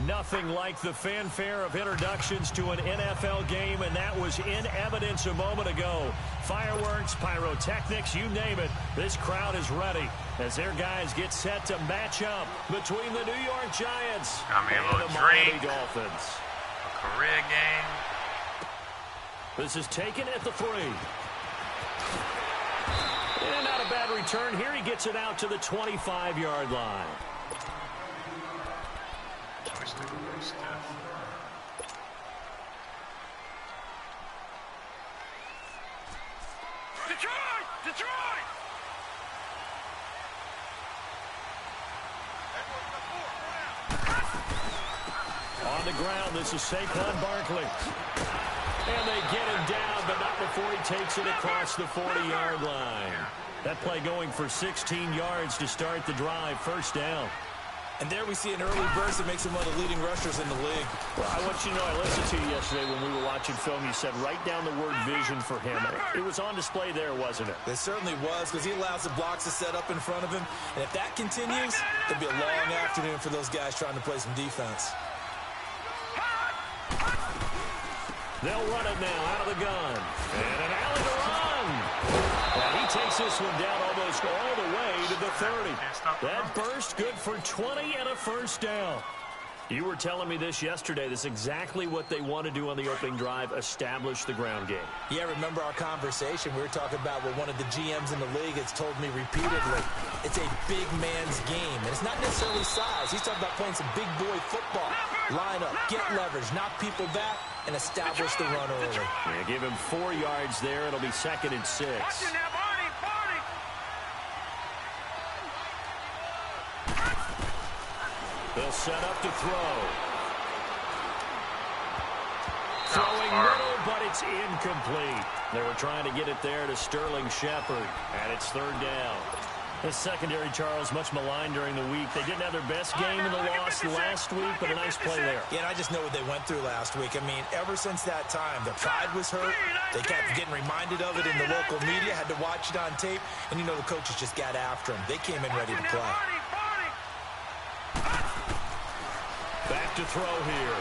Nothing like the fanfare of introductions to an NFL game, and that was in evidence a moment ago. Fireworks, pyrotechnics, you name it. This crowd is ready as their guys get set to match up between the New York Giants and the Miami Dolphins. A career game. This is taken at the 3. And not a bad return here. He gets it out to the 25-yard line. Detroit! On the ground, this is Saquon Barkley. And they get him down, but not before he takes it across the 40-yard line. That play going for 16 yards to start the drive, first down. And there we see an early burst that makes him one of the leading rushers in the league. Well, I want you to know, I listened to you yesterday when we were watching film. You said write down the word vision for him. It was on display there, wasn't it? It certainly was, because he allows the blocks to set up in front of him. And if that continues, it'll be a long afternoon for those guys trying to play some defense. They'll run it now out of the gun. And an alley to run. And he takes this one down almost all the way to the 30. That burst good for 20 and a first down. You were telling me this yesterday. This is exactly what they want to do on the opening drive, establish the ground game. Yeah, remember our conversation. We were talking about what one of the GMs in the league has told me repeatedly. It's a big man's game, and it's not necessarily size. He's talking about playing some big boy football. Line up, get leverage, knock people back, and establish the run early. Yeah, give him 4 yards there. It'll be 2nd and 6. They'll set up to throw. Throwing middle, but it's incomplete. They were trying to get it there to Sterling Shepard, and it's 3rd down. The secondary, Charles, much maligned during the week. They didn't have their best game in the loss last week, but a nice play there. Yeah, and I just know what they went through last week. I mean, ever since that time, their pride was hurt. They kept getting reminded of it in the local media, had to watch it on tape, and you know the coaches just got after them. They came in ready to play. Back to throw here.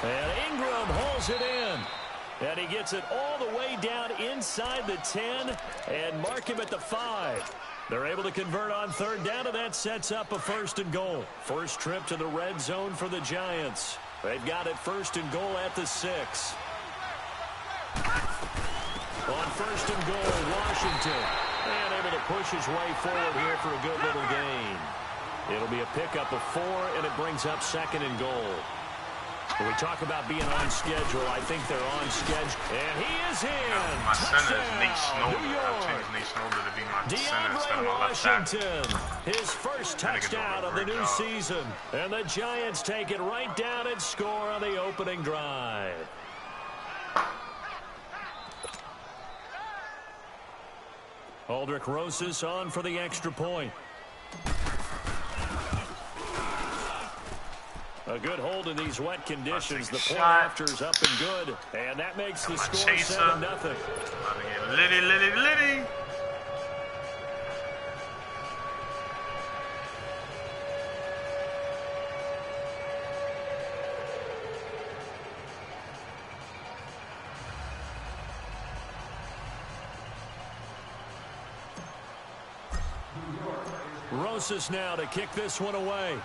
And Ingram hauls it in. And he gets it all the way down inside the 10 and mark him at the 5. They're able to convert on 3rd down, and that sets up a 1st and goal. First trip to the red zone for the Giants. They've got it 1st and goal at the 6. On 1st and goal, Washington. And able to push his way forward here for a good little gain. It'll be a pickup of 4, and it brings up 2nd and goal. When we talk about being on schedule, I think they're on schedule. And he is in. My center is Nate Snowden. I've changed Nate Snowden to be my center instead of my left tackle. Washington, his first touchdown of the new season. And the Giants take it right down and score on the opening drive. Aldrich Rosas on for the extra point. A good hold in these wet conditions. The point after's up and good. And that makes the score 7-0. Liddy. Rosas now to kick this one away.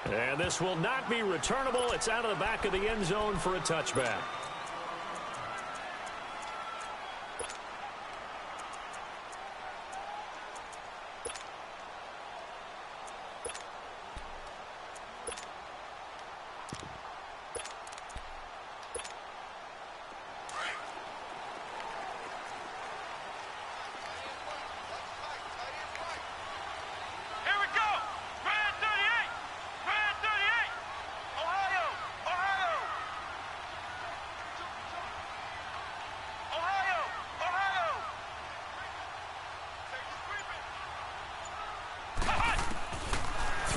And this will not be returnable. It's out of the back of the end zone for a touchback.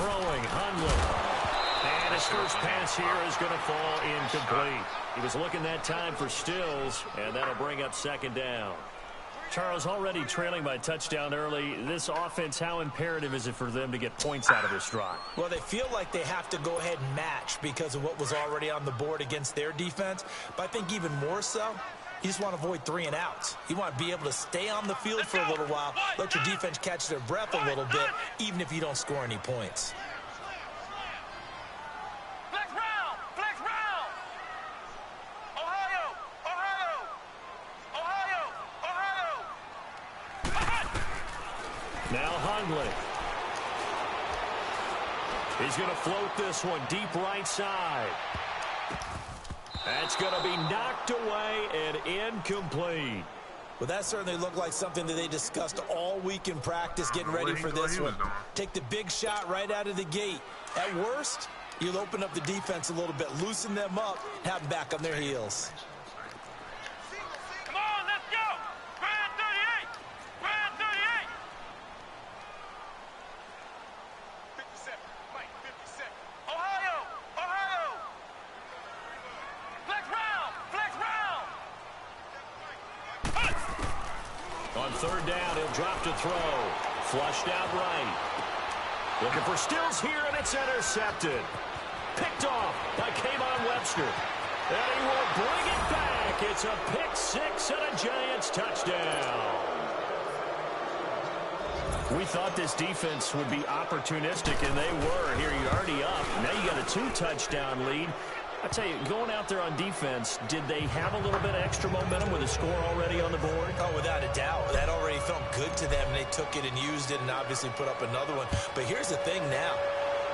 Throwing, Hundley. And his first pass here is going to fall incomplete. He was looking that time for Stills, and that'll bring up 2nd down. Charles, already trailing by touchdown early. This offense, how imperative is it for them to get points out of this drive? Well, they feel like they have to go ahead and match because of what was already on the board against their defense. But I think even more so, you just want to avoid 3 and outs. You want to be able to stay on the field for a little while, let your defense catch their breath a little bit, even if you don't score any points. Now Hundley. He's going to float this one deep right side. That's going to be knocked away and incomplete. Well, that certainly looked like something that they discussed all week in practice, getting ready for this one. Take the big shot right out of the gate. At worst, you'll open up the defense a little bit, loosen them up, have them back on their heels. On third down, he'll drop to throw. Flushed out right. Looking for Stills here, and it's intercepted. Picked off by Kayvon Webster. And he will bring it back. It's a pick six and a Giants touchdown. We thought this defense would be opportunistic, and they were. Here you're already up. Now you got a 2-touchdown lead. I tell you, going out there on defense, did they have a little bit of extra momentum with a score already on the board? Oh, without a doubt. That already felt good to them, and they took it and used it and obviously put up another one. But here's the thing now.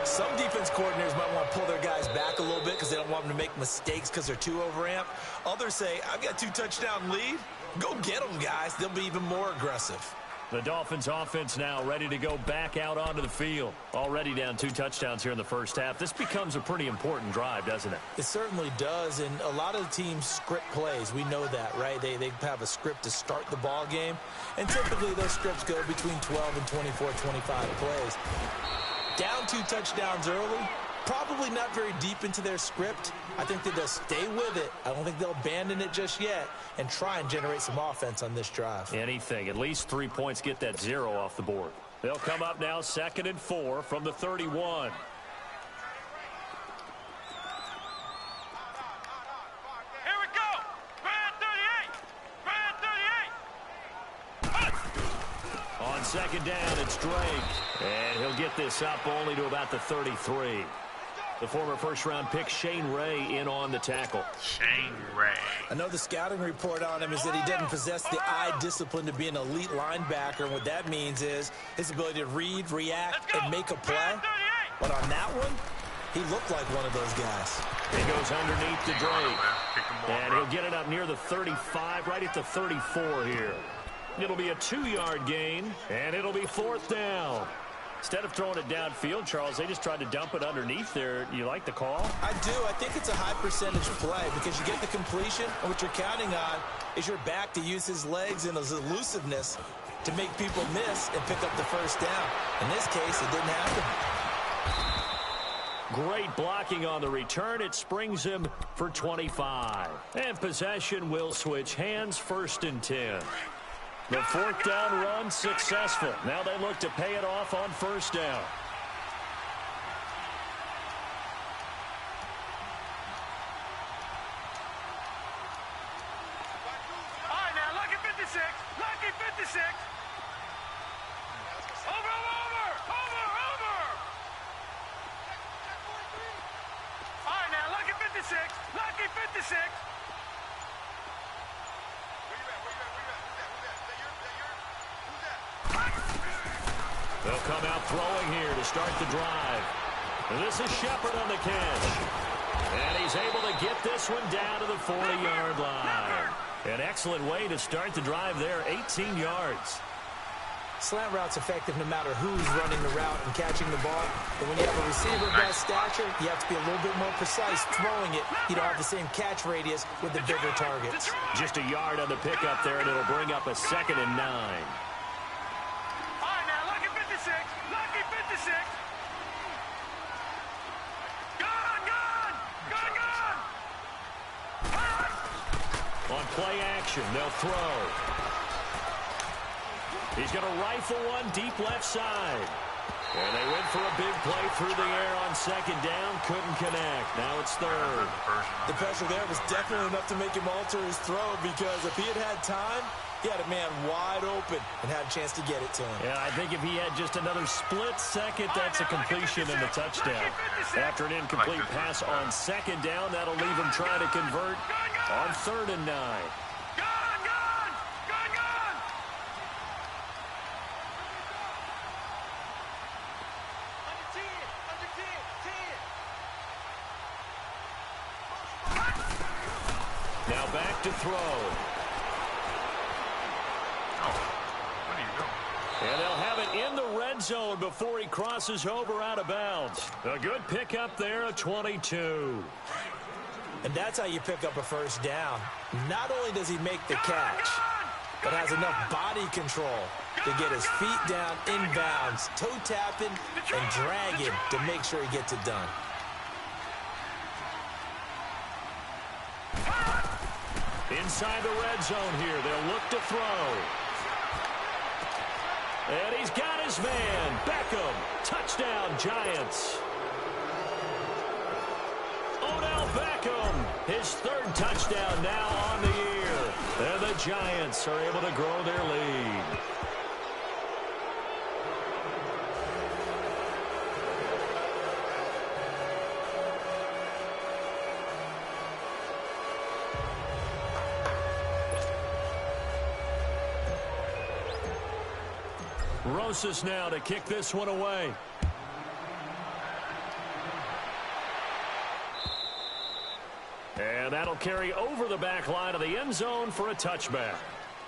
Some defense coordinators might want to pull their guys back a little bit because they don't want them to make mistakes because they're too overamped. Others say, I've got a 2-touchdown lead. Go get them, guys. They'll be even more aggressive. The Dolphins offense now ready to go back out onto the field. Already down 2 touchdowns here in the first half. This becomes a pretty important drive, doesn't it? It certainly does, and a lot of the teams script plays. We know that, right? They have a script to start the ball game, and typically those scripts go between 12 and 24, 25 plays. Down 2 touchdowns early, probably not very deep into their script. I think that they'll stay with it. I don't think they'll abandon it just yet and try and generate some offense on this drive. Anything. At least 3 points, get that 0 off the board. They'll come up now 2nd and 4 from the 31. Here we go. Brand 38. Brand 38. On 2nd down, it's Drake. And he'll get this up only to about the 33. The former first-round pick, Shane Ray, in on the tackle. Shane Ray. I know the scouting report on him is that he doesn't possess the eye discipline to be an elite linebacker. And what that means is his ability to read, react, and make a play. But on that one, he looked like one of those guys. He goes underneath the Drake. And he'll get it up near the 35, right at the 34 here. It'll be a 2-yard gain, and it'll be 4th down. Instead of throwing it downfield, Charles, they just tried to dump it underneath there. You like the call? I do. I think it's a high-percentage play because you get the completion, and what you're counting on is your back to use his legs and his elusiveness to make people miss and pick up the first down. In this case, it didn't happen. Great blocking on the return. It springs him for 25. And possession will switch hands, 1st and 10. The 4th down run successful. Now they look to pay it off on 1st down. All right, now, lucky 56. Lucky 56. Over. All right, now, lucky 56. Lucky 56. They'll come out throwing here to start the drive. And this is Shepard on the catch. And he's able to get this one down to the 40-yard line. An excellent way to start the drive there, 18 yards. Slant route's effective no matter who's running the route and catching the ball. But when you have a receiver of that stature, you have to be a little bit more precise throwing it. You don't have the same catch radius with the bigger targets. Just a yard on the pickup there, and it'll bring up a 2nd and 9. Lucky 56. Gone. On play action, they'll throw. He's going to rifle one deep left side. And they went for a big play through the air on second down. Couldn't connect. Now it's third. The pressure there was definitely enough to make him alter his throw, because if he had time, he had a man wide open and had a chance to get it to him. Yeah, I think if he had just another split second, that's a completion and a touchdown. After an incomplete pass on second down, that'll leave him trying to convert on 3rd and 9. Now back to throw. What are you doing? And they'll have it in the red zone before he crosses over out of bounds. A good pickup there, a 22. And that's how you pick up a first down. Not only does he make the catch, but has enough body control to get his feet down inbounds, toe tapping and dragging to make sure he gets it done. Inside the red zone here, they'll look to throw. And he's got his man, Beckham. Touchdown, Giants. Odell Beckham, his 3rd touchdown now on the year. And the Giants are able to grow their lead. Rosas now to kick this one away. And that'll carry over the back line of the end zone for a touchback.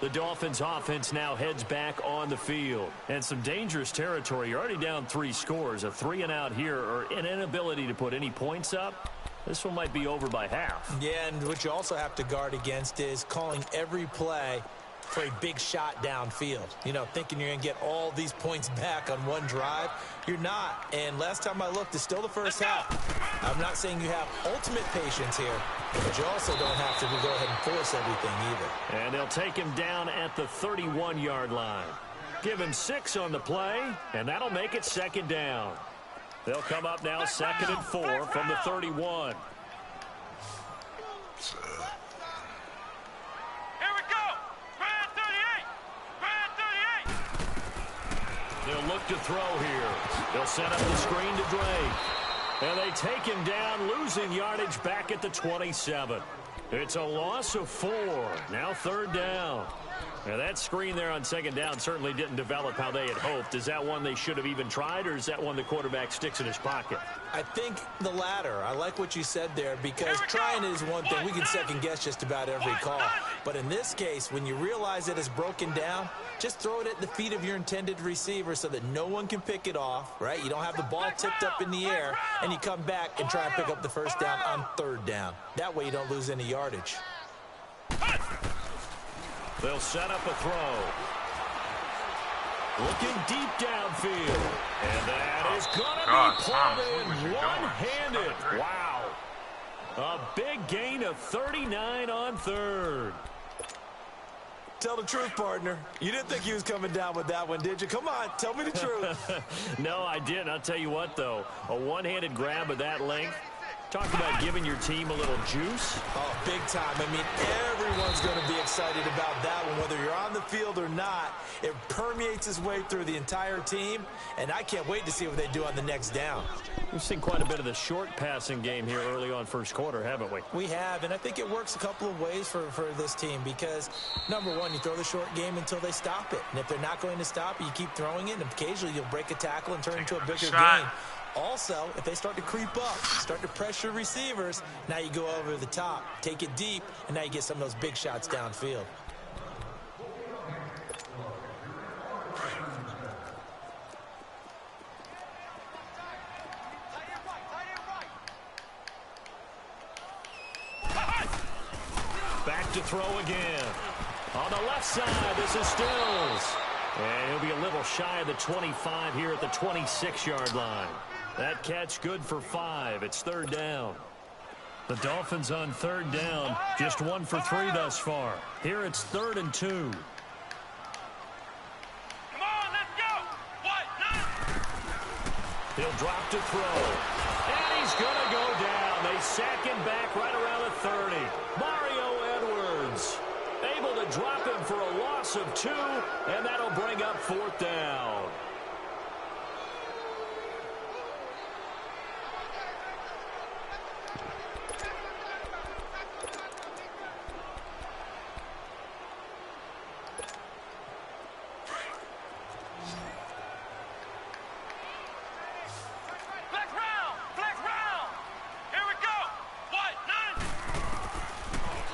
The Dolphins offense now heads back on the field. And some dangerous territory. You're already down 3 scores. A 3-and-out here, or an inability to put any points up. This one might be over by half. Yeah, and what you also have to guard against is calling every play for a big shot downfield. You know, thinking you're going to get all these points back on one drive. You're not. And last time I looked, it's still the first half. I'm not saying you have ultimate patience here, but you also don't have to go ahead and force everything either. And they'll take him down at the 31-yard line. Give him 6 on the play, and that'll make it 2nd down. They'll come up now 2nd and 4 from the 31. They'll look to throw here. They'll set up the screen to Drake. And they take him down, losing yardage back at the 27. It's a loss of 4. Now 3rd down. Now that screen there on 2nd down certainly didn't develop how they had hoped. Is that one they should have even tried, or is that one the quarterback sticks in his pocket? I think the latter. I like what you said there, because trying is one thing. We can second guess just about every call. But in this case, when you realize that it's broken down, just throw it at the feet of your intended receiver so that no one can pick it off, right? You don't have the ball tipped up in the air, and you come back and try and pick up the first down on 3rd down. That way you don't lose any yardage. They'll set up a throw. Looking deep downfield. And that is going to be pulled in one-handed. Wow. A big gain of 39 on 3rd. Tell the truth, partner. You didn't think he was coming down with that one, did you? Come on, tell me the truth. No, I didn't. I'll tell you what, though. A one-handed grab of that length. Talk about giving your team a little juice. Oh, big time. I mean, everyone's going to be excited about that one, whether you're on the field or not. It permeates its way through the entire team, and I can't wait to see what they do on the next down. We've seen quite a bit of the short passing game here early on 1st quarter, haven't we? We have, and I think it works a couple of ways for this team, because, number one, you throw the short game until they stop it. And if they're not going to stop it, you keep throwing it, and occasionally you'll break a tackle and turn it into a bigger gain. Also, if they start to creep up, start to pressure receivers, now you go over the top, take it deep, and now you get some of those big shots downfield. Back to throw again. On the left side, this is Stills. And he'll be a little shy of the 25 here at the 26-yard line. That catch good for 5. It's 3rd down. The Dolphins on 3rd down, just 1 for 3 thus far. Here it's 3rd and 2. He'll drop to throw. And he's going to go down. They sack him back right around the 30. Mario Edwards able to drop him for a loss of 2, and that'll bring up 4th down.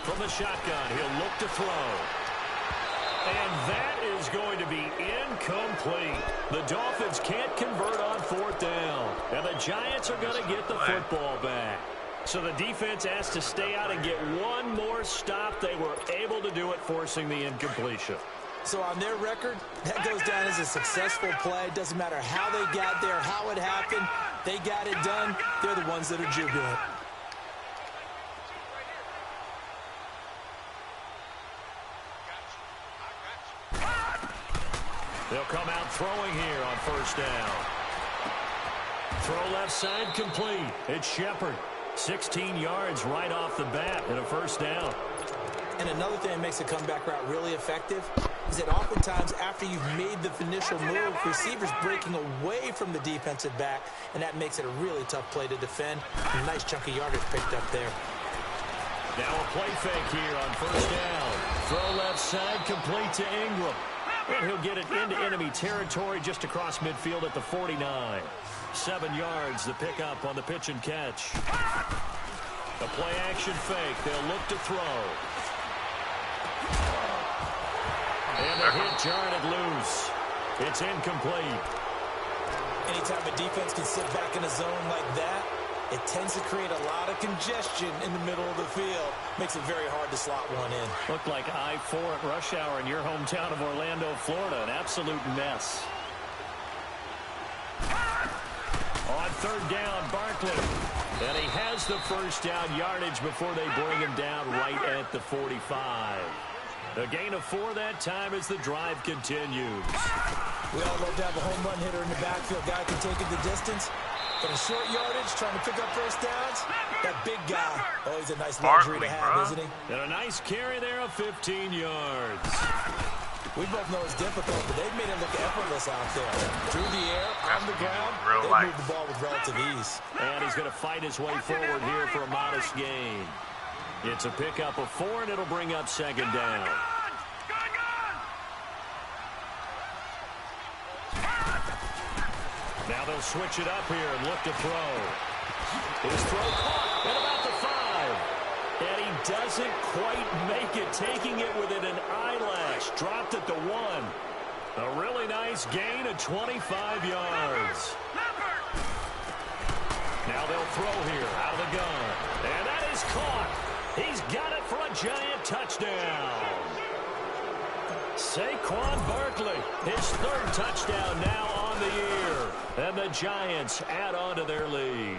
From the shotgun, he'll look to throw. And that is going to be incomplete. The Dolphins can't convert on 4th down. And the Giants are going to get the football back. So the defense has to stay out and get one more stop. They were able to do it, forcing the incompletion. So on their record, that goes down as a successful play. Doesn't matter how they got there, how it happened. They got it done. They're the ones that are jubilant. They'll come out throwing here on 1st down. Throw left side complete. It's Shepard. 16 yards right off the bat and a 1st down. And another thing that makes a comeback route really effective is that oftentimes after you've made the initial move, receivers breaking away from the defensive back, and that makes it a really tough play to defend. A nice chunk of yardage picked up there. Now a play fake here on 1st down. Throw left side complete to Ingram. And he'll get it into enemy territory just across midfield at the 49. 7 yards, the pickup on the pitch and catch. A play action fake. They'll look to throw. And the hit jarred loose. It's incomplete. Anytime a defense can sit back in a zone like that, it tends to create a lot of congestion in the middle of the field. Makes it very hard to slot one in. Looked like I-4 at rush hour in your hometown of Orlando, Florida. An absolute mess. On 3rd down, Barkley. And he has the 1st down yardage before they bring him down right at the 45. A gain of 4 that time as the drive continues. We all love to have a home run hitter in the backfield. Guy can take it the distance. But a short yardage, trying to pick up 1st downs, that big guy, oh, he's a nice luxury to have, isn't he? And a nice carry there of 15 yards. We both know it's difficult, but they've made it look effortless out there. Through the air, on the ground, they move the ball with relative ease. And he's going to fight his way forward here for a modest gain. It's a pickup of 4, and it'll bring up 2nd down. Now they'll switch it up here and look to throw. His throw caught at about the 5. And he doesn't quite make it, taking it within an eyelash. Dropped at the 1. A really nice gain of 25 yards. Now they'll throw here out of the gun. And that is caught. He's got it for a Giant touchdown. Saquon Barkley, his 3rd touchdown now on the year. And the Giants add on to their lead.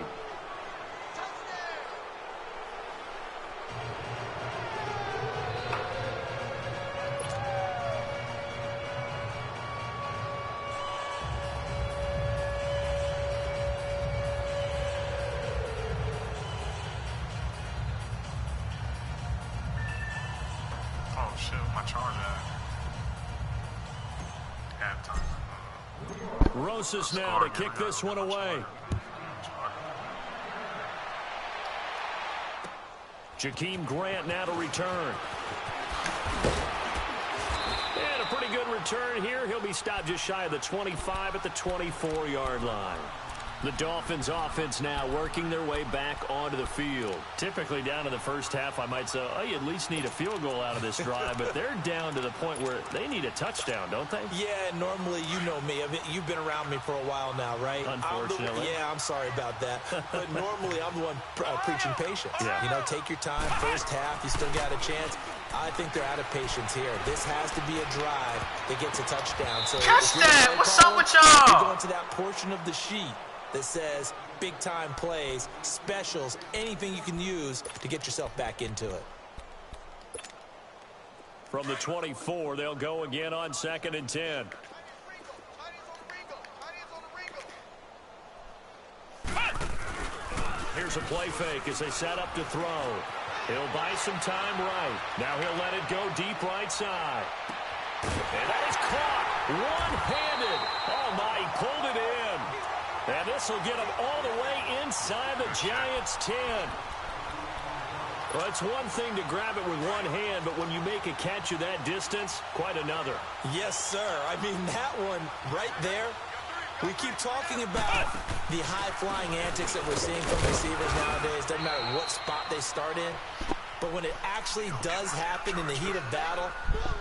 Oh, shit, my charge at halftime. Rosas now to kick this one away. Jakeem Grant now to return. And a pretty good return here. He'll be stopped just shy of the 25 at the 24-yard line. The Dolphins offense now working their way back onto the field. Typically down to the first half, I might say, oh, you at least need a field goal out of this drive, but they're down to the point where they need a touchdown, don't they? Yeah, normally, you know me. You've been around me for a while now, right? Unfortunately. I'm sorry about that. But normally, I'm the one preaching patience. Yeah. You know, take your time. First half, you still got a chance. I think they're out of patience here. This has to be a drive that gets a touchdown. So catch that! What's up with y'all? You're going to that portion of the sheet that says big-time plays, specials, anything you can use to get yourself back into it. From the 24, they'll go again on 2nd and 10. Here's a play fake as they set up to throw. He'll buy some time right. Now he'll let it go deep right side. And that is caught one-handed. Oh, my, he pulled it in. And this will get him all the way inside the Giants' 10. Well, it's one thing to grab it with one hand, but when you make a catch of that distance, quite another. Yes, sir. I mean, that one right there, we keep talking about the high-flying antics that we're seeing from receivers nowadays. Doesn't matter what spot they start in. But when it actually does happen in the heat of battle,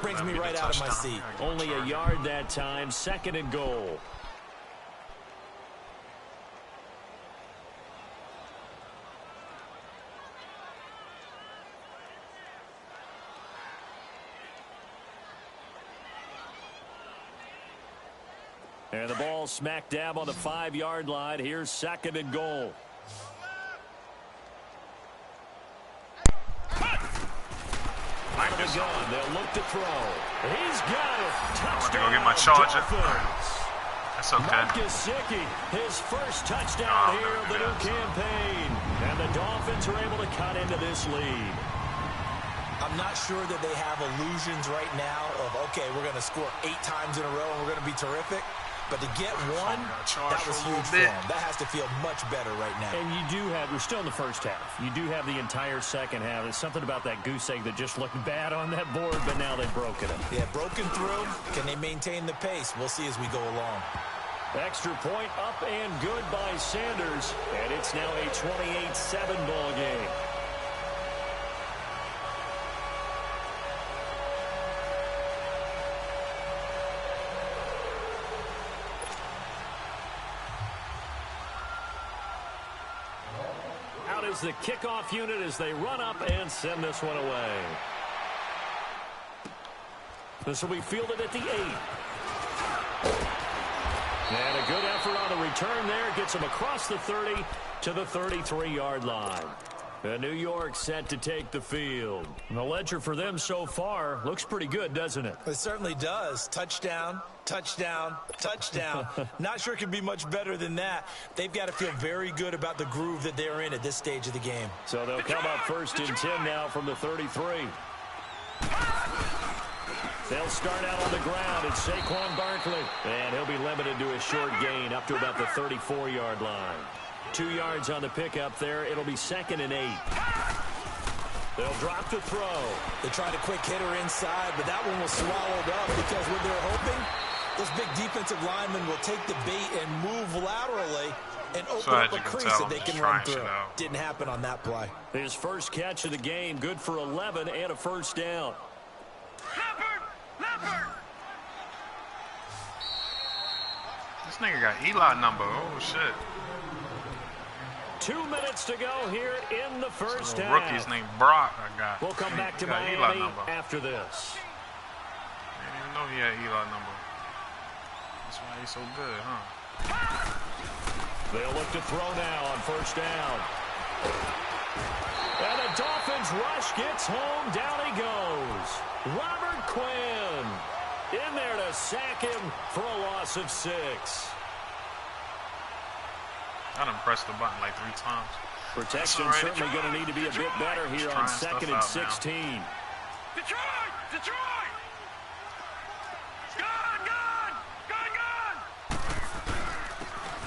brings me right out of my seat. Only a yard that time, 2nd and goal. And the ball smack dab on the 5-yard line. Here's 2nd and goal. Out of the gun, they'll look to throw. He's got it. Touchdown. Go get my charger. That's okay. Gesicki, his first touchdown here of the new campaign. And the Dolphins are able to cut into this lead. I'm not sure that they have illusions right now of, okay, we're going to score 8 times in a row and we're going to be terrific. But to get one, that was huge for them. That has to feel much better right now. And you do have, we're still in the first half. You do have the entire second half. There's something about that goose egg that just looked bad on that board, but now they've broken it. Yeah, broken through. Can they maintain the pace? We'll see as we go along. Extra point up and good by Sanders. And it's now a 28-7 ball game. The kickoff unit as they run up and send this one away. This will be fielded at the 8. And a good effort on the return there. Gets him across the 30 to the 33-yard line. And New York set to take the field. And the ledger for them so far looks pretty good, doesn't it? It certainly does. Touchdown, touchdown, touchdown. Not sure it can be much better than that. They've got to feel very good about the groove that they're in at this stage of the game. So they'll come up 1st and 10 now from the 33. They'll start out on the ground. It's Saquon Barkley. And he'll be limited to a short gain up to about the 34-yard line. 2 yards on the pickup there. It'll be 2nd and 8. They'll drop to throw. They tried a quick hitter inside, but that one was swallowed up because what they're hoping, this big defensive lineman will take the bait and move laterally and open up a crease that they can run through. Didn't happen on that play. His first catch of the game, good for 11 and a first down. This nigga got Eli number. Oh, shit. 2 minutes to go here in the first half. Rookie's named Brock. I got. We'll come back to Miami after this. I didn't even know he had Eli number. That's why he's so good, huh? They'll look to throw now on first down. And the Dolphins rush gets home. Down he goes. Robert Quinn in there to sack him for a loss of 6. I done pressed the button like 3 times. Protection certainly going to need to be a bit better here on 2nd and 16. Detroit!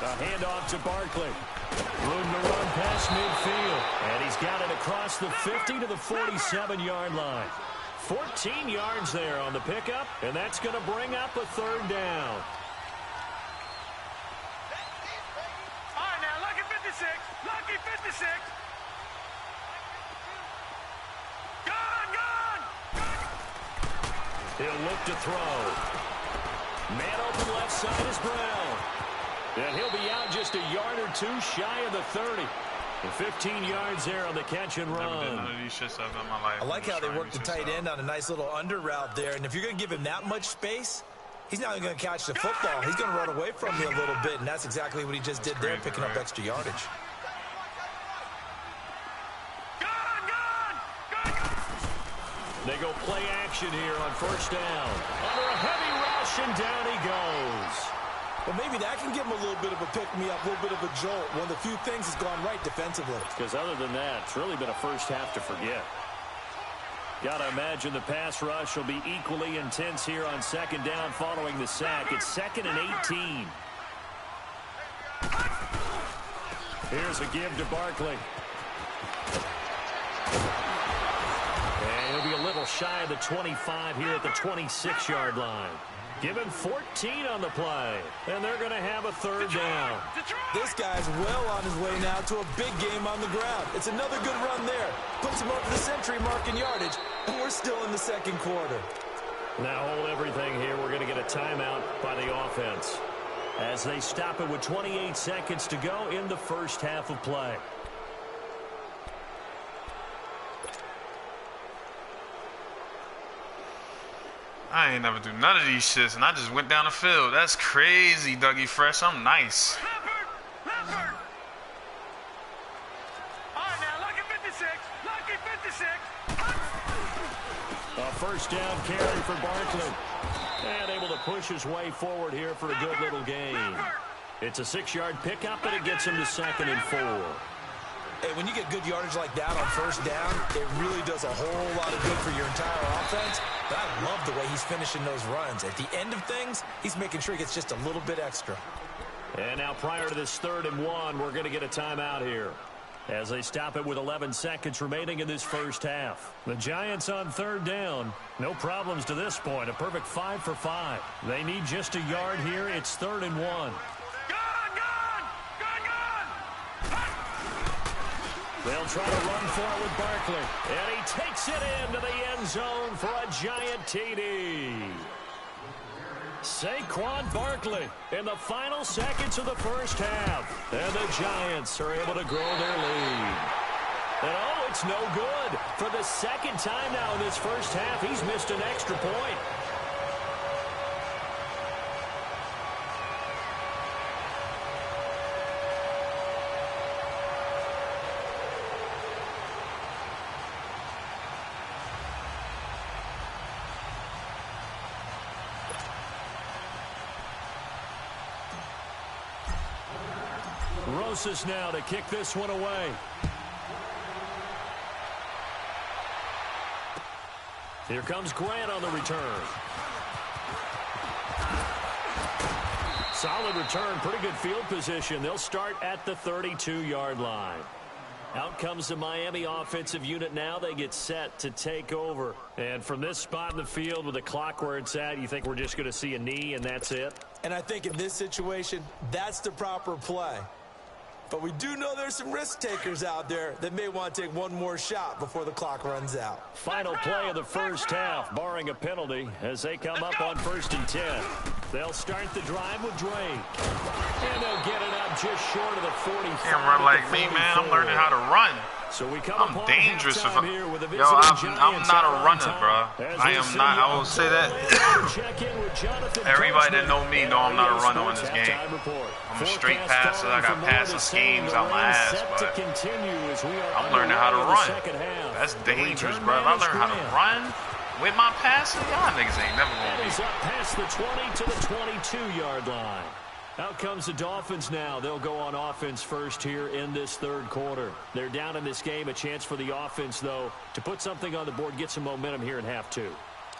A handoff to Barkley. Room to run past midfield. And he's got it across the 50 to the 47-yard line. 14 yards there on the pickup, and that's going to bring up a 3rd down. Lucky 56. He'll look to throw. Man open left side is Brown. And he'll be out just a yard or 2 shy of the 30. And 15 yards there on the catch and run. Never did none of these shits I've done in my life. I like how they worked the tight end on a nice little under route there. And if you're going to give him that much space, he's not going to catch the football. He's going to run away from you a little bit, and that's exactly what he just did there, picking up extra yardage. They go play action here on first down. Under a heavy rush, and down he goes. Well, maybe that can give him a little bit of a pick-me-up, a little bit of a jolt. One of the few things that's gone right defensively. Because other than that, it's really been a first half to forget. Got to imagine the pass rush will be equally intense here on second down following the sack. It's 2nd and 18. Here's a give to Barkley. And he'll be a little shy of the 25 here at the 26-yard line. Given 14 on the play, and they're going to have a third down. This guy's well on his way now to a big game on the ground. It's another good run there. Puts him over the century mark in yardage, and we're still in the second quarter. Now hold everything here. We're going to get a timeout by the offense as they stop it with 28 seconds to go in the first half of play. I ain't never do none of these shits, and I just went down the field. That's crazy, Dougie Fresh. I'm nice. Leopard! All right, now, lucky 56. Lucky 56. A first down carry for Barkley. And able to push his way forward here for a good little gain. It's a 6-yard pickup, and it gets him to 2nd and 4. Hey, when you get good yardage like that on first down, it really does a whole lot of good for your entire offense. But I love the way he's finishing those runs. At the end of things, he's making sure he gets just a little bit extra. And now prior to this 3rd and 1, we're going to get a timeout here as they stop it with 11 seconds remaining in this first half. The Giants on 3rd down. No problems to this point. A perfect 5 for 5. They need just a yard here. It's 3rd and 1. They'll try to run for it with Barkley. And he takes it into the end zone for a giant TD. Saquon Barkley in the final seconds of the first half. And the Giants are able to grow their lead. And oh, it's no good. For the second time now in this first half, he's missed an extra point. Rosas now to kick this one away. Here comes Grant on the return. Solid return, pretty good field position. They'll start at the 32-yard line. Out comes the Miami offensive unit now. They get set to take over. And from this spot in the field with the clock where it's at, you think we're just going to see a knee and that's it? And I think in this situation, that's the proper play. But we do know there's some risk takers out there that may want to take one more shot before the clock runs out. Final play of the first half, barring a penalty, as they come up on 1st and 10. They'll start the drive with Drake. And they'll get it up just short of the 45. Can't run like me, man. I'm learning how to run. So we come I'm dangerous. Yo, I'm not a runner, bro. I am not. I will say that. Everybody that know me know I'm not a runner in this game. I'm a straight passer. I got passing schemes out my ass, but I'm learning how to run. That's dangerous, bro. If I learn how to run with my passing, y'all niggas ain't never gonna be. He's up past the 20 to the 22-yard line. Out comes the Dolphins now. They'll go on offense first here in this 3rd quarter. They're down in this game. A chance for the offense, though, to put something on the board, get some momentum here in half 2.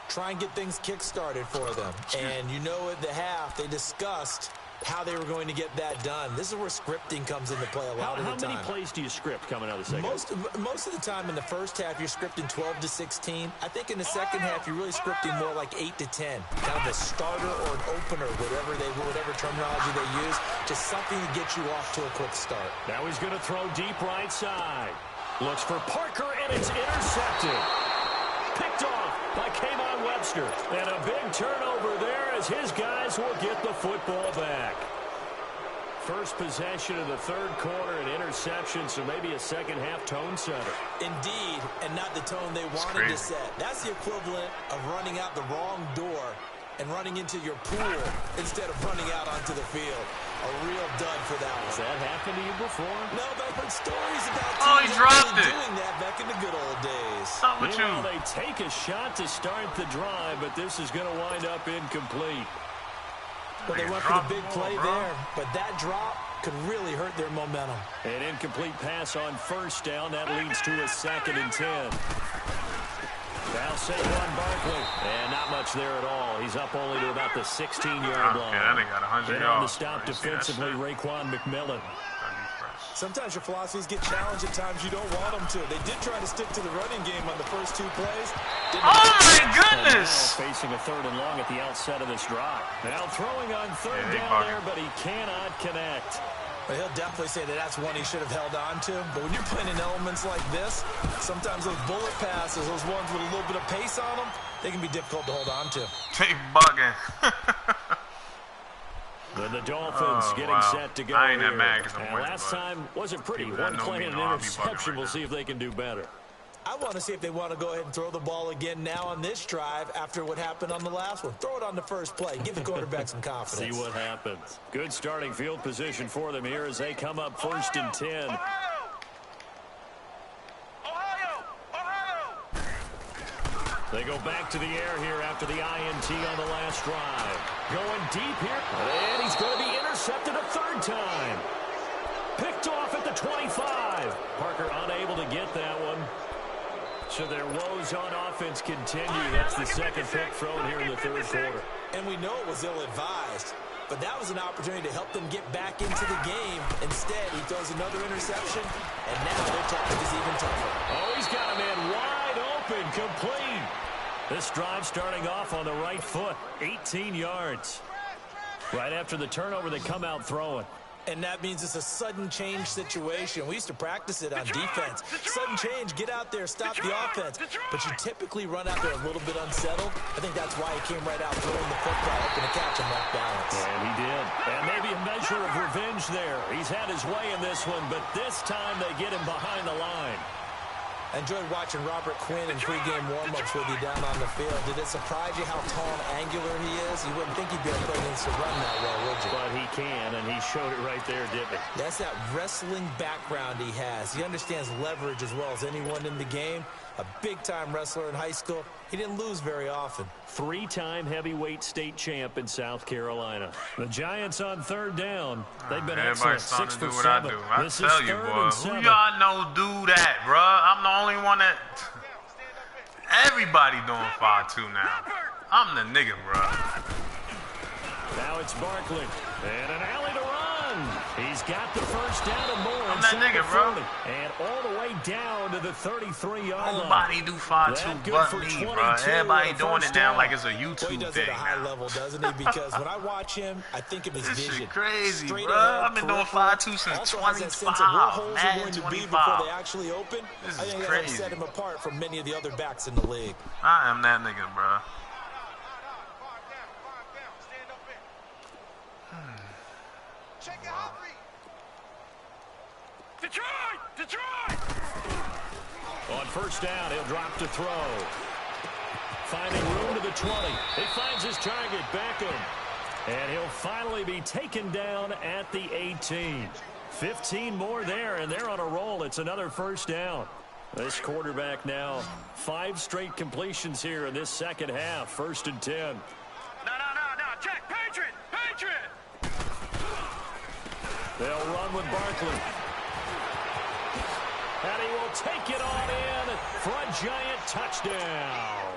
Try and get things kick-started for them. And you know at the half, they discussed how they were going to get that done. This is where scripting comes into play a lot of the time. How many plays do you script coming out of the second? Most of the time in the first half, you're scripting 12 to 16. I think in the second half, you're really scripting more like 8 to 10. Kind of a starter or an opener, whatever terminology they use. Just something to get you off to a quick start. Now he's going to throw deep right side. Looks for Parker, and it's intercepted. Picked off by K'Von Webster. And a big turnover there as his guys will get the football back. First possession of the 3rd quarter, an interception, so maybe a second half tone setter. Indeed, and not the tone they wanted to set. That's the equivalent of running out the wrong door and running into your pool instead of running out onto the field. A real dud for that one. Has that happened to you before? No, but I've heard stories about teams doing that back in the good old days. They take a shot to start the drive, but this is going to wind up incomplete. Well, they went for the big play there, but that drop could really hurt their momentum. An incomplete pass on first down. That leads to a 2nd and 10. Now Saquon Barkley. And not much there at all. He's up only to about the 16-yard line. Yeah, they got 100 and yards. On the stop defensively, Raekwon McMillan. Sometimes your philosophies get challenged at times you don't want them to. They did try to stick to the running game on the first 2 plays. Oh, my goodness! Facing a 3rd and long at the outset of this drive. Now throwing on 3rd down there, but he cannot connect. Well, he'll definitely say that that's one he should have held on to. But when you're playing in elements like this, sometimes those bullet passes, those ones with a little bit of pace on them, they can be difficult to hold on to. They bugging. And the Dolphins getting set to go. I ain't that here. mad 'cause I'm And winning, last time wasn't pretty. One play and an interception. We'll see if they can do better. I want to see if they want to go ahead and throw the ball again now on this drive after what happened on the last one. Throw it on the first play. Give the quarterback some confidence. See what happens. Good starting field position for them here as they come up 1st and 10. They go back to the air here after the INT on the last drive. Going deep here. And he's going to be intercepted a 3rd time. Picked off at the 25. Parker unable to get that one. So their woes on offense continue. That's the 2nd pick thrown here in the 3rd quarter. And we know it was ill-advised. But that was an opportunity to help them get back into the game. Instead, he throws another interception, and now their task is even tougher. Oh, he's got a man wide open, complete. This drive starting off on the right foot, 18 yards. Right after the turnover, they come out throwing. And that means it's a sudden change situation. We used to practice it on defense. Sudden change, get out there, stop the offense. But you typically run out there a little bit unsettled. I think that's why he came right out throwing the football, hoping to catch him off balance. And he did. And maybe a measure of revenge there. He's had his way in this one, but this time they get him behind the line. I enjoyed watching Robert Quinn in pregame warm-ups with you down on the field. Did it surprise you how tall and angular he is? You wouldn't think he'd be able to play against the run that well, would you? But he can, and he showed it right there, didn't he? That's that wrestling background he has. He understands leverage as well as anyone in the game. A big-time wrestler in high school. He didn't lose very often. 3-time heavyweight state champ in South Carolina. The Giants on 3rd down. They've been excellent. 6 for 7. I tell you, boy, who y'all know do that, bro? I'm the only one that... Everybody doing 5-2 now. I'm the nigga, bro. Now it's Barkley. And an alley to run. He's got the 1st down and more. I'm that nigga, bro. And all the way down to the 33-yard line. Nobody do 5-2 but me, bro. Everybody doing it now like it's a YouTube he does thing. It at a high level, doesn't he? Because when I watch him, I think of his vision. This shit crazy, Straight bro. ahead, I've been doing 5-2 since 25. Madden 25. Before they actually open. This I is think crazy. that set him apart from many of the other backs in the league. I am that nigga, bro. Detroit! On 1st down, he'll drop to throw. Finding room to the 20. He finds his target, Beckham. And he'll finally be taken down at the 18. 15 more there, and they're on a roll. It's another 1st down. This quarterback now 5 straight completions here in this 2nd half. 1st and 10. No. Check. Patriot! They'll run with Barkley. And he will take it on in for a Giant touchdown.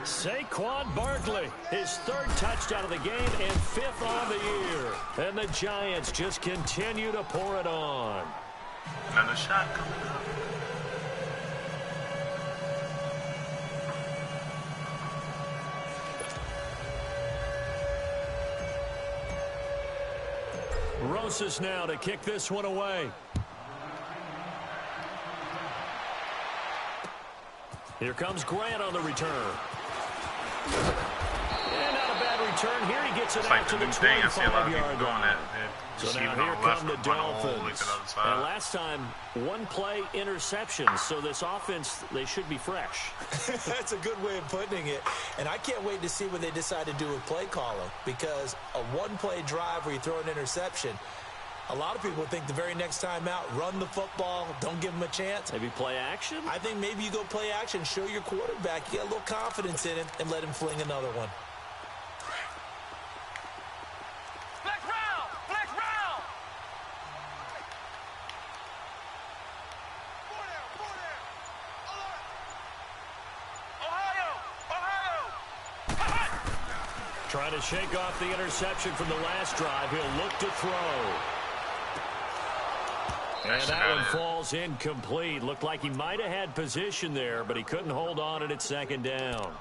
Saquon Barkley, his 3rd touchdown of the game and 5th on the year. And the Giants just continue to pour it on. Another shot coming up. Rosas now to kick this one away. Here comes Grant on the return. And not a bad return. Here he gets it It's out like to the the new thing. I see a lot of people 25-yard doing line. that. So now here come the Dolphins. And last time, 1-play interceptions. So this offense, they should be fresh. That's a good way of putting it. And I can't wait to see what they decide to do with play calling. Because a 1-play drive where you throw an interception, a lot of people think the very next time out, run the football, don't give them a chance. Maybe play action? I think maybe you go play action, show your quarterback, you get a little confidence in him, and let him fling another one. Trying to shake off the interception from the last drive. He'll look to throw. And that one falls incomplete. Looked like he might have had position there, but he couldn't hold on at second down.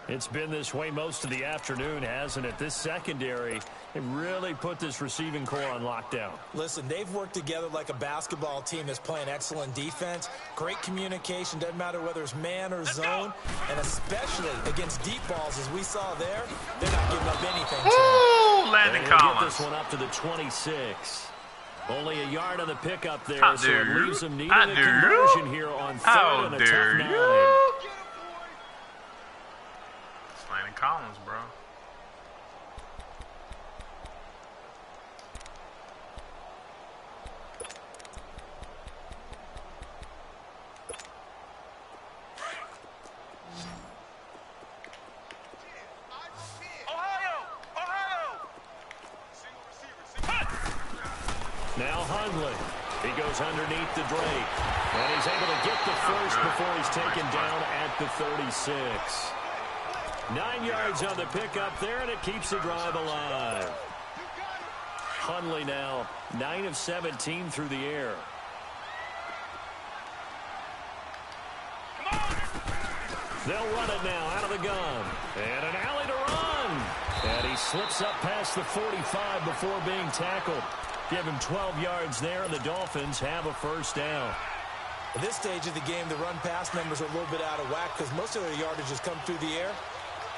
It's been this way most of the afternoon, hasn't it? This secondary, they really put this receiving core on lockdown. Listen, they've worked together like a basketball team that's playing excellent defense. Great communication, doesn't matter whether it's man or zone. And especially against deep balls, as we saw there, they're not giving up anything to them. Landon Collins. Collins. Get this one up to the 26. Only a yard on the pickup there, so it leaves them needing a conversion here on third and a tough 9. It's Landon Collins, bro. Now Hundley. He goes underneath the Drake. And he's able to get the first before he's taken down at the 36. 9 yards on the pickup there, and it keeps the drive alive. Hundley now 9 of 17 through the air. They'll run it now out of the gun. And an alley to run. And he slips up past the 45 before being tackled. Give him 12 yards there, and the Dolphins have a first down. At this stage of the game, the run-pass numbers are a little bit out of whack because most of their yardage has come through the air.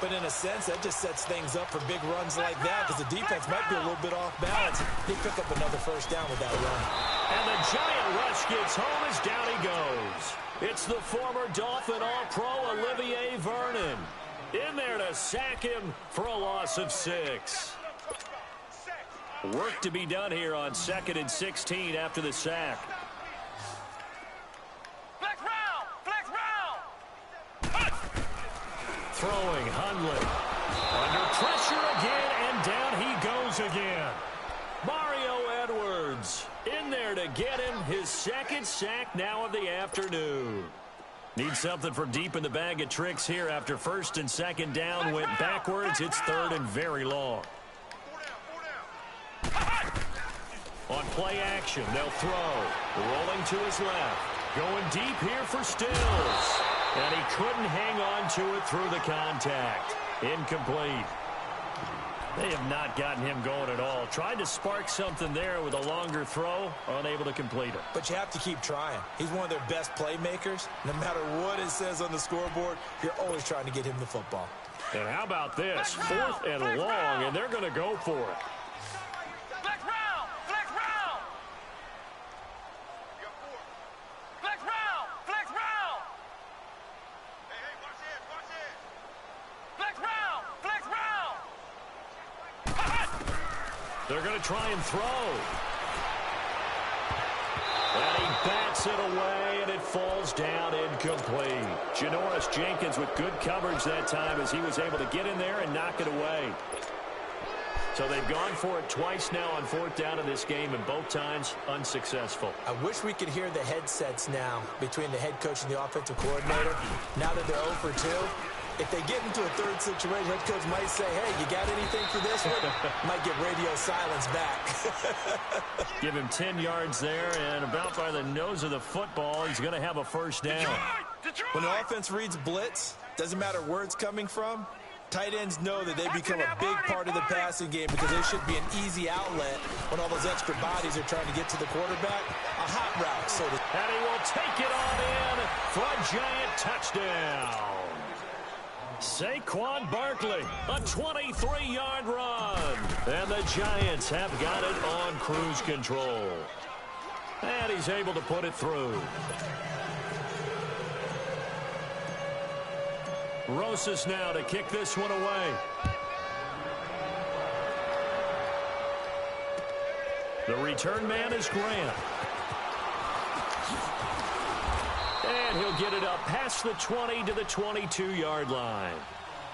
But in a sense, that just sets things up for big runs like that because the defense might be a little bit off balance. They pick up another first down with that run. And the giant rush gets home as down he goes. It's the former Dolphin All-Pro Olivier Vernon. In there to sack him for a loss of 6. Work to be done here on 2nd and 16 after the sack. Flex round! Flex round! Throwing Hundley. Under pressure again, and down he goes again. Mario Edwards in there to get him his second sack now of the afternoon. Needs something for deep in the bag of tricks here after 1st and 2nd down went backwards. It's 3rd and very long. On play action, they'll throw. Rolling to his left. Going deep here for Stills. And he couldn't hang on to it through the contact. Incomplete. They have not gotten him going at all. Tried to spark something there with a longer throw. Unable to complete it. But you have to keep trying. He's one of their best playmakers. No matter what it says on the scoreboard, you're always trying to get him the football. And how about this? 4th and long, and they're going to go for it. Flex round! Flex round! Flex round! Flex round! Hey, watch this! Watch this! Flex round! Flex round! They're going to try and throw. And he bats it away, and it falls down incomplete. Janoris Jenkins with good coverage that time as he was able to get in there and knock it away. So they've gone for it twice now on 4th down in this game, and both times unsuccessful. I wish we could hear the headsets now between the head coach and the offensive coordinator. Now that they're 0 for 2, if they get into a third situation, head coach might say, hey, you got anything for this one? Might get radio silence back. Give him 10 yards there, and about by the nose of the football, he's going to have a first down. When the offense reads blitz, doesn't matter where it's coming from, tight ends know that they become a big part of the passing game because they should be an easy outlet when all those extra bodies are trying to get to the quarterback. A hot route, so to... And he will take it on in for a giant touchdown. Saquon Barkley, a 23-yard run. And the Giants have got it on cruise control. And he's able to put it through. Rosas now to kick this one away. The return man is Grant. And he'll get it up past the 20 to the 22-yard line.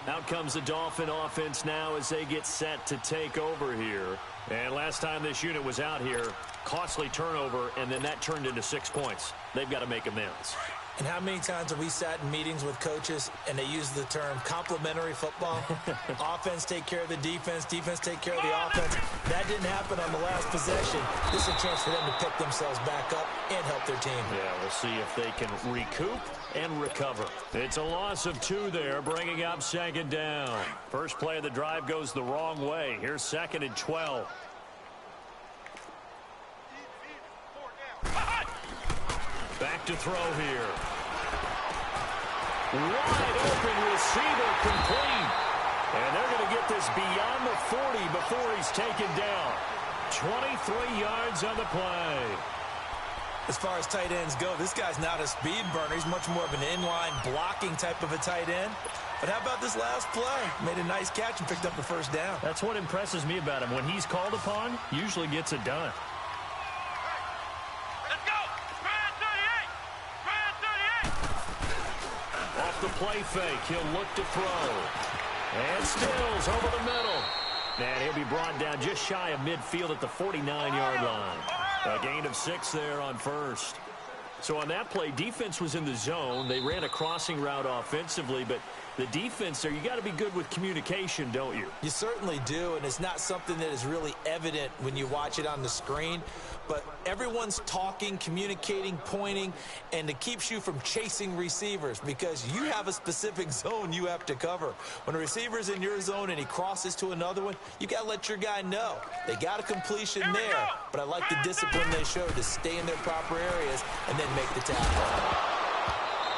Out comes the Dolphin offense now as they get set to take over here. And last time this unit was out here, Costly turnover, and then that turned into 6 points. They've got to make amends. And how many times have we sat in meetings with coaches and they use the term complementary football? Offense take care of the defense, defense take care of the offense. That didn't happen on the last possession. This is a chance for them to pick themselves back up and help their team. Yeah, we'll see if they can recoup and recover. It's a loss of 2 there, bringing up 2nd down. First play of the drive goes the wrong way. Here's 2nd and 12. Back to throw here. Wide open receiver complete. And they're going to get this beyond the 40 before he's taken down. 23 yards on the play. As far as tight ends go, this guy's not a speed burner. He's much more of an inline blocking type of a tight end. But how about this last play? Made a nice catch and picked up the first down. That's what impresses me about him. When he's called upon, usually gets it done. The play fake. He'll look to throw. And Stills over the middle. And he'll be brought down just shy of midfield at the 49-yard line. A gain of 6 there on first. So on that play, defense was in the zone. They ran a crossing route offensively, but the defense there, you got to be good with communication, don't you? You certainly do, and it's not something that is really evident when you watch it on the screen. But everyone's talking, communicating, pointing, and it keeps you from chasing receivers because you have a specific zone you have to cover. When a receiver's in your zone and he crosses to another one, you got to let your guy know. They got a completion there, but I like the discipline they showed to stay in their proper areas and then make the tackle.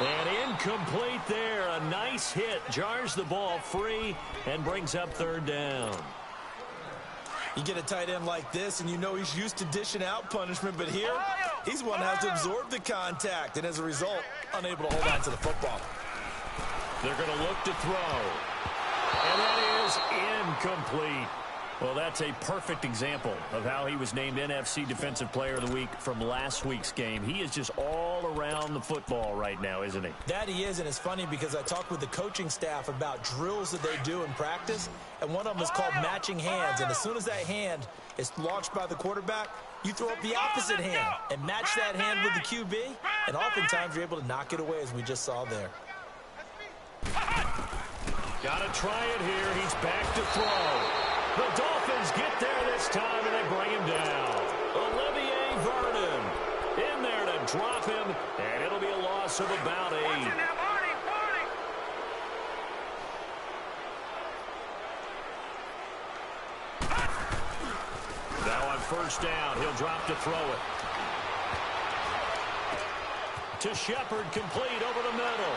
And incomplete there. A nice hit. Jars the ball free and brings up 3rd down. You get a tight end like this, and you know he's used to dishing out punishment, but here, he's one that has to absorb the contact, and as a result, unable to hold on to the football. They're going to look to throw. And that is incomplete. Well, that's a perfect example of how he was named NFC Defensive Player of the Week from last week's game. He is just all around the football right now, isn't he? That he is, and it's funny because I talked with the coaching staff about drills that they do in practice, and one of them is called matching hands. And as soon as that hand is launched by the quarterback, you throw up the opposite hand and match that hand with the QB, and oftentimes you're able to knock it away, as we just saw there. Got to try it here. He's back to throw. The Dolphins get there this time, and they bring him down. Olivier Vernon in there to drop him, and it'll be a loss of about 8. Now on 1st down, he'll drop to throw it. To Shepard, complete over the middle.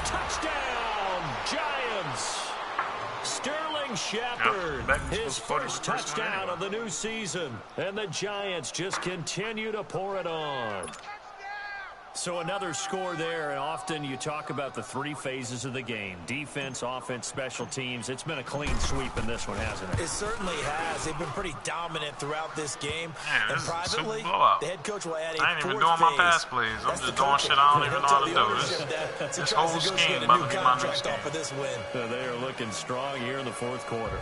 Touchdown, Giants! Sterling Shepard, his first touchdown of the new season. And the Giants just continue to pour it on. So another score there, and often you talk about the 3 phases of the game. Defense, offense, special teams. It's been a clean sweep in this one, hasn't it? It certainly has. They've been pretty dominant throughout this game. Man, and privately, the head coach will add a 4th phase. I ain't even doing my pass plays. I'm just doing shit I don't even know how to do. This whole scheme about to be my new scheme. For this win. They are looking strong here in the 4th quarter.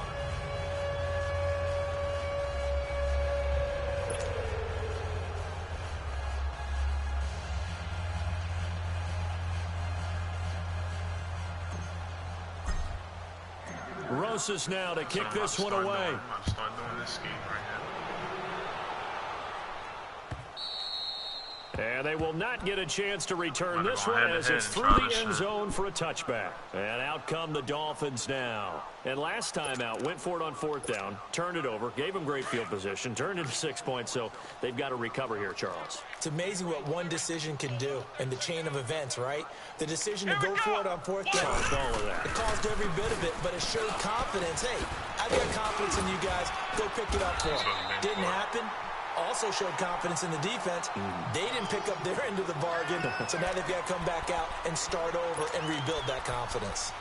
Rosas now to kick this one away. I'm going to start doing this scheme right here. And they will not get a chance to return this one as it's through the end zone for a touchback. And out come the Dolphins now. And last time out, went for it on 4th down, turned it over, gave them great field position, turned it to 6 points, so they've got to recover here, Charles. It's amazing what one decision can do in the chain of events, right? The decision to go for it on 4th down, it caused every bit of it, but it showed confidence. Hey, I've got confidence in you guys. Go pick it up for them. Didn't happen. Also showed confidence in the defense. They didn't pick up their end of the bargain, so now they've got to come back out and start over and rebuild that confidence.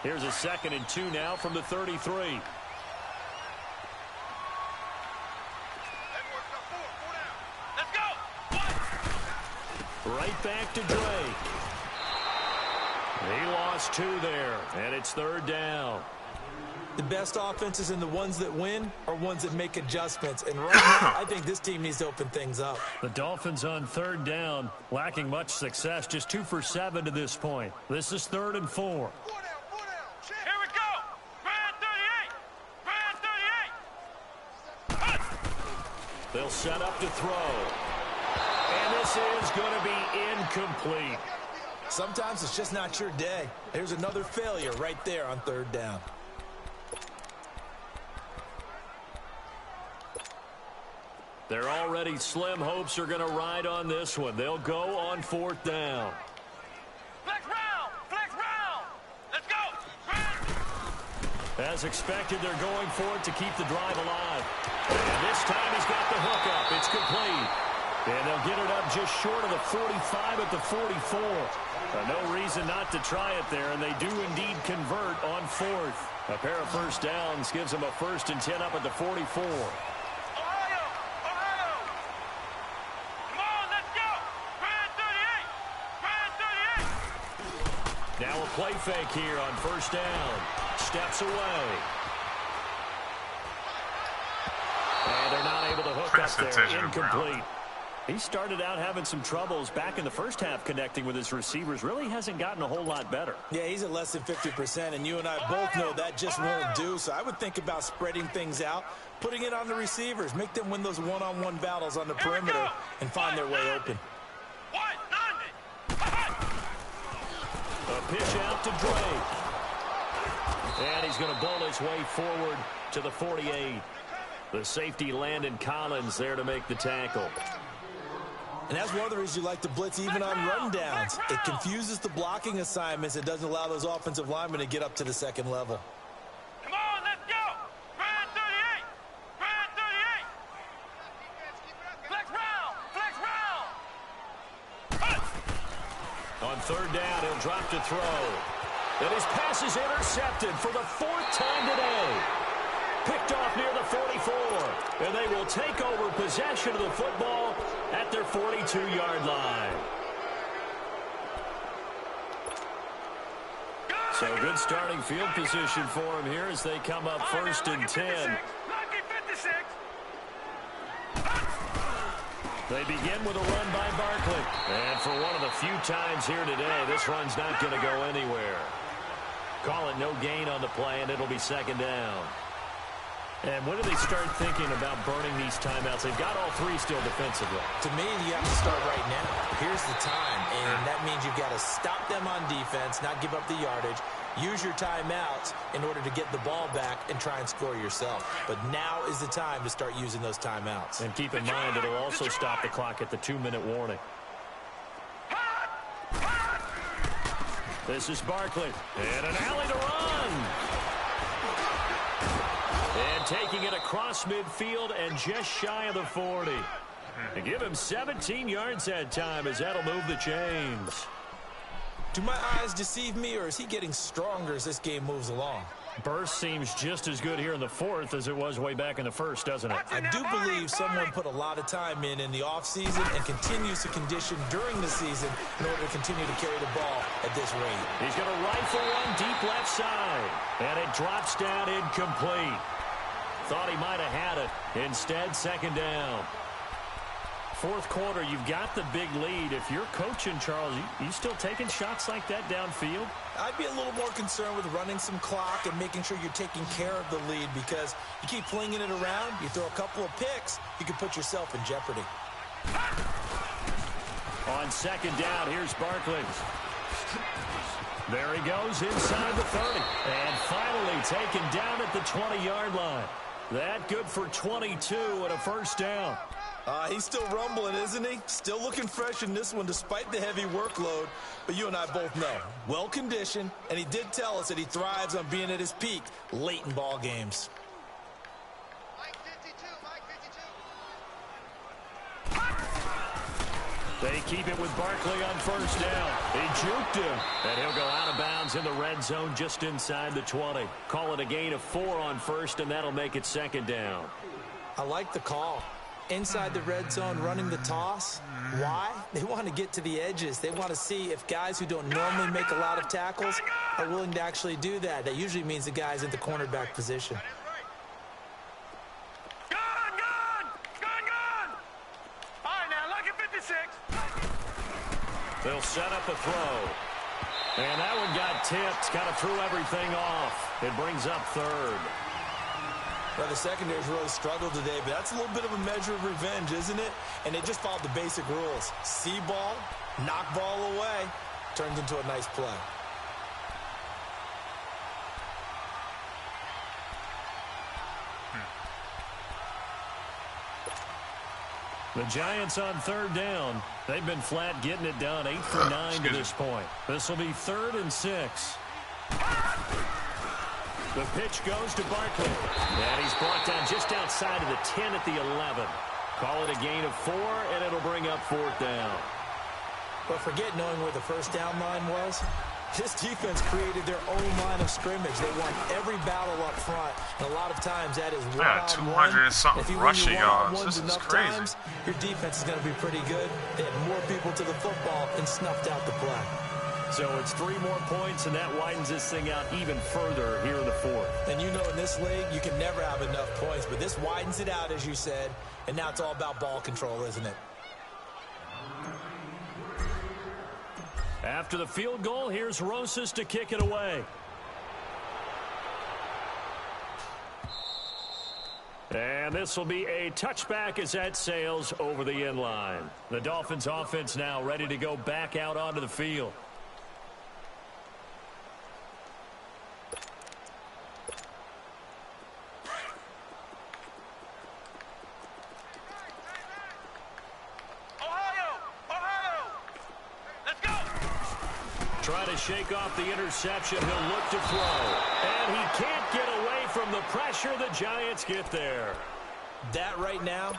Here's a 2nd and 2 now from the 33. Right back to Drake. He lost 2 there, and it's 3rd down. The best offenses and the ones that win are ones that make adjustments. And right now, I think this team needs to open things up. The Dolphins on third down, lacking much success, just 2 for 7 to this point. This is 3rd and 4. Here we go. Brand 38. Brand 38. They'll set up to throw. And this is going to be incomplete. Sometimes it's just not your day. There's another failure right there on 3rd down. They're already slim hopes are going to ride on this one. They'll go on 4th down. Flex round. Flex round. Let's go. As expected, they're going for it to keep the drive alive. And this time he's got the hook up. It's complete. And they'll get it up just short of the 45 at the 44. No reason not to try it there, and they do indeed convert on 4th. A pair of first downs gives them a 1st and 10 up at the 44. Now a play fake here on 1st down. Steps away. And they're not able to hook up there. Incomplete. He started out having some troubles back in the first half connecting with his receivers. Really hasn't gotten a whole lot better. Yeah, he's at less than 50%, and you and I both know that just won't do. So I would think about spreading things out, putting it on the receivers, make them win those one-on-one battles on the perimeter and find their way open. A pitch out to Drake. And he's going to bowl his way forward to the 48. The safety Landon Collins there to make the tackle. And that's one of the reasons you like to blitz even on rundowns. It confuses the blocking assignments. It doesn't allow those offensive linemen to get up to the second level. Come on, let's go. Brand 38. Brand 38. Flex round. Flex round. On 3rd down, he'll drop to throw. And his pass is intercepted for the 4th time today. Picked off near the 44. And they will take over possession of the football at their 42-yard line. So good starting field position for him here as they come up 1st and 10. They begin with a run by Barkley. And for one of the few times here today, this run's not going to go anywhere. Call it no gain on the play, and it'll be 2nd down. And when do they start thinking about burning these timeouts? They've got all 3 still defensively. To me, you have to start right now. Here's the time, and that means you've got to stop them on defense, not give up the yardage, use your timeouts in order to get the ball back and try and score yourself. But now is the time to start using those timeouts. And keep in mind, it'll also stop the clock at the 2-minute warning. This is Barkley, and an alley to run. And taking it across midfield and just shy of the 40. And give him 17 yards that time as that'll move the chains. Do my eyes deceive me, or is he getting stronger as this game moves along? Burst seems just as good here in the 4th as it was way back in the 1st, doesn't it? I do believe someone put a lot of time in the offseason and continues to condition during the season in order to continue to carry the ball at this rate. He's going to rifle one deep left side. And it drops down incomplete. Thought he might have had it. Instead, 2nd down. 4th quarter, you've got the big lead. If you're coaching, Charles, you still taking shots like that downfield? I'd be a little more concerned with running some clock and making sure you're taking care of the lead, because you keep flinging it around, you throw a couple of picks, you can put yourself in jeopardy. On 2nd down, here's Barkley. There he goes inside the 30. And finally taken down at the 20-yard line. That good for 22 and a 1st down. He's still rumbling, isn't he? Still looking fresh in this one despite the heavy workload. But you and I both know, well-conditioned, and he did tell us that he thrives on being at his peak late in ball games. Mike 52, Mike 52. They keep it with Barkley on 1st down. He juked him, and he'll go out of bounds in the red zone just inside the 20. Call it a gain of 4 on 1st, and that'll make it 2nd down. I like the call. inside the red zone running the toss. Why? They want to get to the edges. They want to see if guys who don't normally make a lot of tackles are willing to actually do that. That usually means the guy's at the cornerback position. They'll set up a throw. And that one got tipped. Kind of threw everything off. It brings up third. Well, the secondary's really struggled today, but that's a little bit of a measure of revenge, isn't it? And they just followed the basic rules. See ball, knock ball away, turns into a nice play. The Giants on third down. They've been flat getting it done. 8 for 9 to this point. This will be 3rd and 6. The pitch goes to Barkley. And he's brought down just outside of the 10 at the 11. Call it a gain of 4, and it'll bring up 4th down. But forget knowing where the first down line was. This defense created their own line of scrimmage. They won every battle up front. And a lot of times that is one-on-one. 200 and something if you rushing yards. This is crazy. Times, your defense is going to be pretty good. They had more people to the football and snuffed out the play. So it's 3 more points, and that widens this thing out even further here in the 4th. And you know in this league, you can never have enough points. But this widens it out, as you said. And now it's all about ball control, isn't it? After the field goal, here's Rosas to kick it away. And this will be a touchback as that sails over the end line. The Dolphins offense now ready to go back out onto the field. Try to shake off the interception. He'll look to throw. And he can't get away from the pressure. The Giants get there. That right now,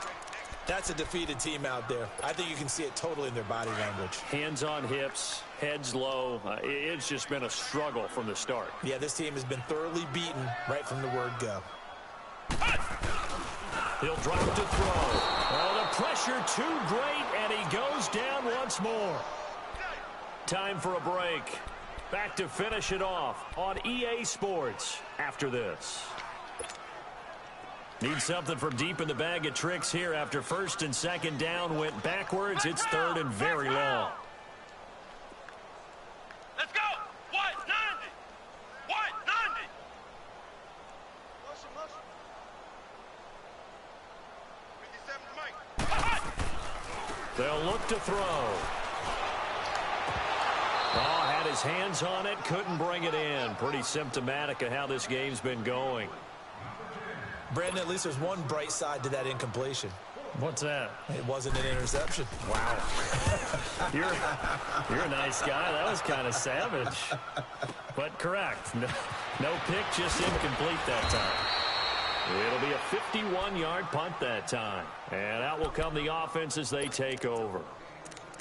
that's a defeated team out there. I think you can see it totally in their body language. Hands on hips, heads low. It's just been a struggle from the start. Yeah, this team has been thoroughly beaten right from the word go. He'll drop to throw. Oh, the pressure too great, and he goes down once more. Time for a break. Back to finish it off on EA Sports after this. Need something from deep in the bag of tricks here after 1st and 2nd down went backwards. It's 3rd and very long. Let's go. 190. 190. They'll look to throw. Oh, had his hands on it, couldn't bring it in. Pretty symptomatic of how this game's been going. Brandon, at least there's one bright side to that incompletion. What's that? It wasn't an interception. Wow. You're a nice guy. That was kind of savage. But correct. No pick, just incomplete that time. It'll be a 51-yard punt that time. And out will come the offense as they take over.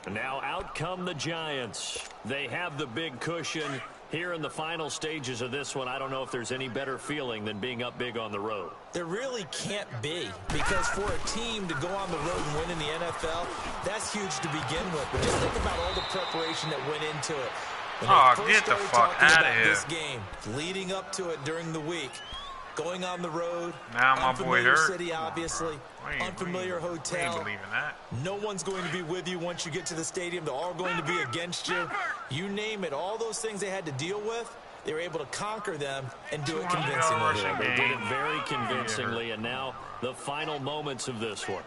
And now out come the Giants. They have the big cushion here in the final stages of this one. I don't know if there's any better feeling than being up big on the road. There really can't be, because for a team to go on the road and win in the NFL, that's huge to begin with. But just think about all the preparation that went into it. Oh, get the fuck out of here. This game, leading up to it during the week, going on the road, now my boy hurt. City, obviously, unfamiliar hotel. I ain't believing that. No one's going to be with you once you get to the stadium. They're all going to be against you. You name it. All those things they had to deal with, they were able to conquer them and do it convincingly. They did it very convincingly, and now the final moments of this one.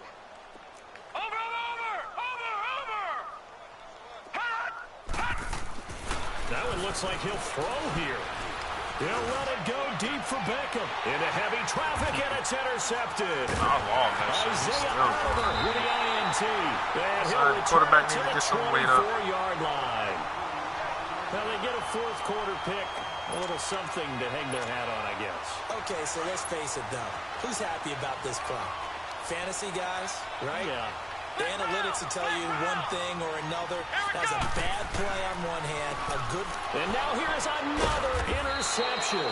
That one looks like he'll throw here. He'll let it go deep for Beckham. Into heavy traffic, and it's intercepted. Isaiah Oliver with the INT. And he'll return to the 24-yard line. Now they get a 4th quarter pick. A little something to hang their hat on, I guess. Okay, so let's face it, though. Who's happy about this play? Fantasy guys, right? Yeah. The analytics will tell you one thing or another. That was a bad play on one hand, a good... And now here's another interception.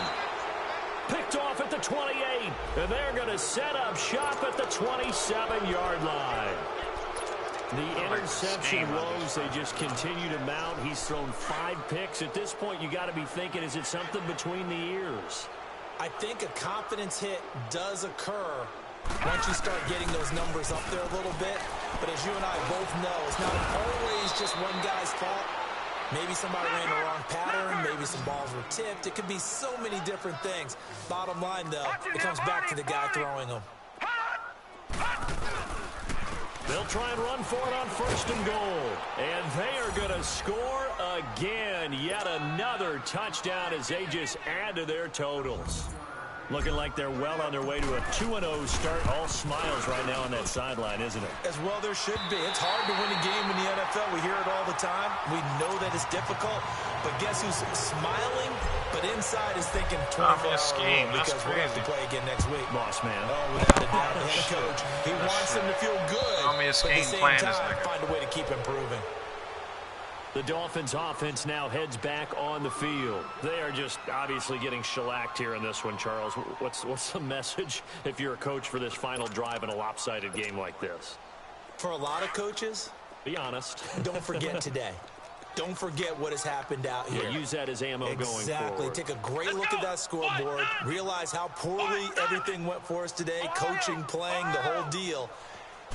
Picked picked off at the 28. And they're going to set up shop at the 27-yard line. The interception woes, they just continue to mount. He's thrown 5 picks. At this point, you got to be thinking, is it something between the ears? I think a confidence hit does occur once you start getting those numbers up there a little bit. But as you and I both know, it's not always just one guy's fault. Maybe somebody ran the wrong pattern. Maybe some balls were tipped. It could be so many different things. Bottom line, though, it comes back to the guy throwing them. They'll try and run for it on 1st and goal. And they are going to score again. Yet another touchdown as they just add to their totals. Looking like they're well on their way to a 2-0 start. All smiles right now on that sideline, isn't it? As well there should be. It's hard to win a game in the NFL. We hear it all the time. We know that it's difficult. But guess who's smiling? But inside is thinking 24 scheme. That's because we're going to play again next week. Boss man. Oh, without a doubt, the head coach. He wants them to feel good. But at the same time, find a way to keep improving. The Dolphins offense now heads back on the field. They are just obviously getting shellacked here in this one, Charles. What's the message if you're a coach for this final drive in a lopsided game like this? For a lot of coaches, be honest. Don't forget today. Don't forget what has happened out here. Yeah, use that as ammo going forward. Exactly. Take a great look at that scoreboard. Realize how poorly everything went for us today. Coaching, playing, the whole deal.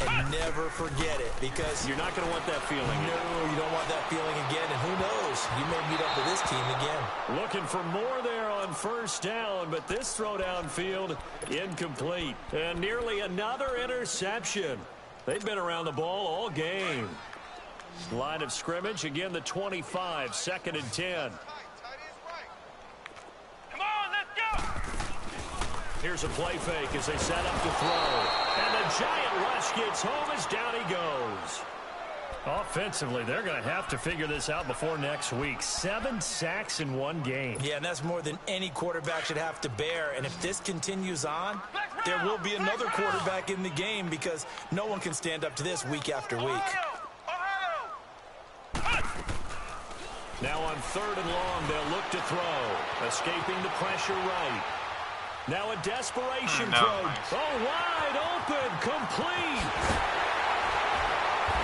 And never forget it, because you're not going to want that feeling. No, you don't want that feeling again. And who knows? You may meet up with this team again. Looking for more there on 1st down, but this throw downfield incomplete. And nearly another interception. They've been around the ball all game. Line of scrimmage, again the 25, 2nd and 10. Come on, let's go! Here's a play fake as they set up to throw. And the giant rush gets home as down he goes. Offensively, they're going to have to figure this out before next week. 7 sacks in one game. Yeah, and that's more than any quarterback should have to bear. And if this continues on, there will be another quarterback in the game, because no one can stand up to this week after week. Now on 3rd and long, they'll look to throw. Escaping the pressure right. Now a desperation throw. Nice. Oh, wide open. Complete.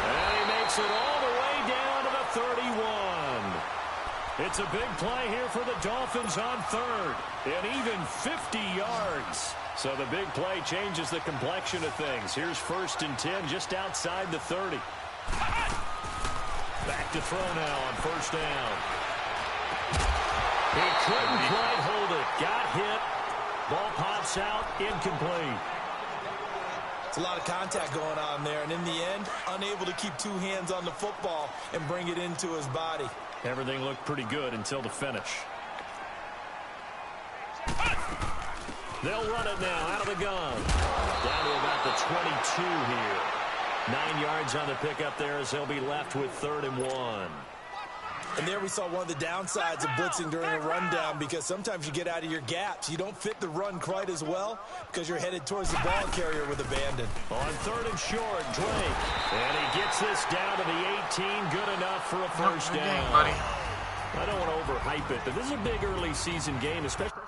And he makes it all the way down to the 31. It's a big play here for the Dolphins on 3rd. And even 50 yards. So the big play changes the complexion of things. Here's 1st and 10 just outside the 30. Back to throw now on 1st down. He couldn't quite hold it. Got hit. Ball pops out. Incomplete. It's a lot of contact going on there, and in the end, unable to keep 2 hands on the football and bring it into his body. Everything looked pretty good until the finish. They'll run it now out of the gun. Down to about the 22 here. 9 yards on the pickup there as they'll be left with 3rd and 1. And there we saw one of the downsides of blitzing during a rundown, because sometimes you get out of your gaps. You don't fit the run quite as well because you're headed towards the ball carrier with abandon. On 3rd and short, Drake. And he gets this down to the 18. Good enough for a 1st down. Buddy. I don't want to overhype it, but this is a big early season game, especially